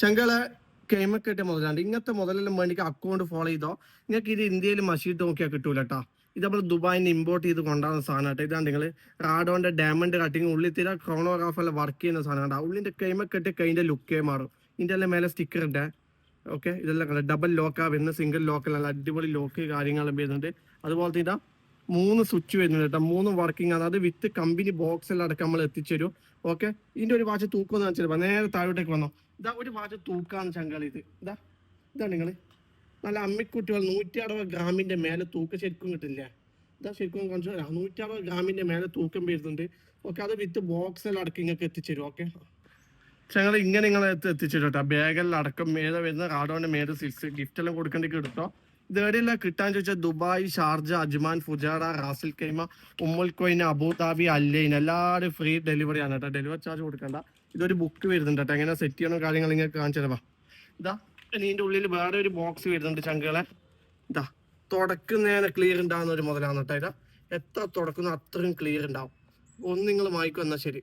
ചങ്കളെ കൈമക്കെട്ടിയ മുതലാണ്ട് ഇങ്ങനത്തെ മുതലെല്ലാം വേണ്ടിക്ക് account follow ചെയ്തോ. നിങ്ങൾക്ക് ഇത് ഇന്ത്യയിൽ മഷീട്ട് നോക്കിയാൽ കിട്ടൂല കേട്ടോ. ഇത് നമ്മൾ ദുബായിന്ന് ഇമ്പോർട്ട് ചെയ്ത് കൊണ്ടാകുന്ന സാധനം കേട്ടോ. ഇതാണ് നിങ്ങൾ റാഡോന്റെ ഡയമണ്ട് കട്ടിങ് ഉള്ളിൽ തീരെ ക്രോണോഗ്രാഫെല്ലാം വർക്ക് ചെയ്യുന്ന സാധനം കേട്ടോ. ഉള്ളിന്റെ കൈമക്കെട്ടി കൈന്റെ ലുക്കേ മാറും. ഇതിന്റെ എല്ലാം മേലെ സ്റ്റിക്കർ ഇട്ടേ. ഓക്കെ, ഇതെല്ലാം ഡബിൾ ലോക്കാ വരുന്നത്, സിംഗിൾ ലോക്കല്ല, അടിപൊളി ലോക്ക് കാര്യങ്ങളും വരുന്നുണ്ട്. അതുപോലെ ഇതാ 3 സ്വിച്ച് വരുന്നുണ്ട് കേട്ടോ. 3 വർക്കിംഗ് ആണ്. അത് വിത്ത് കമ്പനി ബോക്സിൽ അടക്കം നമ്മൾ എത്തിച്ചേരും. ഓക്കെ, ഇതിന്റെ ഒരു വാച്ച് തൂക്കം കാണിച്ചു നേരെ താഴോട്ടേക്ക് വന്നോ. ഇതാ ഒരു വാച്ച് തൂക്കാണ് ചങ്കളി. ഇതാണ് നിങ്ങൾ നല്ല അമ്മിക്കുട്ടികൾ 160 ഗ്രാമിന്റെ മേലെ തൂക്കം ശരിക്കും കിട്ടില്ല. ഇതാ ശരിക്കും കാണിച്ചു 160 ഗ്രാമിന്റെ മേലെ തൂക്കം വരുന്നുണ്ട്. ഓക്കെ, അത് വിത്ത് ബോക്സിൽ അടക്കം നിങ്ങൾക്ക് എത്തിച്ചേരും. ഓക്കെ, ഞങ്ങൾ ഇങ്ങനെ നിങ്ങളെ എത്തിച്ചിട്ട് കേട്ടോ. ബാഗെല്ലാം അടക്കം മേലെ വരുന്ന റാഡോന്റെ മേലെ സിൽസ് ഗിഫ്റ്റ് എല്ലാം കൊടുക്കേണ്ടി എടുത്തോ. ഇത് എവിടെയെല്ലാം കിട്ടാൻ ചോദിച്ചാൽ ദുബായ്, ഷാർജ, അജ്മാൻ, ഫുജാറ, റാസിൽ കൈമ, ഉമ്മുൽ കൊയിൻ, അബുദാബി, അല്ലൈൻ എല്ലാവരും ഫ്രീ ഡെലിവറി ആണ് കേട്ടോ. ഡെലിവറി ചാർജ് കൊടുക്കണ്ട. ഇതൊരു ബുക്ക് വരുന്നുണ്ട് കേട്ടോ. എങ്ങനെ സെറ്റ് ചെയ്യണോ കാര്യങ്ങൾ ഇങ്ങനെ കാണിച്ചു തരാം. ഇതാ ഇതിന്റെ ഉള്ളിൽ വേറെ ഒരു ബോക്സ് വരുന്നുണ്ട് ചങ്കളെ. ഇതാ തുടക്കുന്നതിന് ക്ലിയർ ഉണ്ടാകുന്ന ഒരു മുതലാണ് കേട്ടോ. ഇതാ എത്ര തുടക്കുന്ന അത്രയും ക്ലിയർ ഉണ്ടാവും. ഒന്ന് നിങ്ങൾ വായിക്കും. എന്നാൽ ശരി.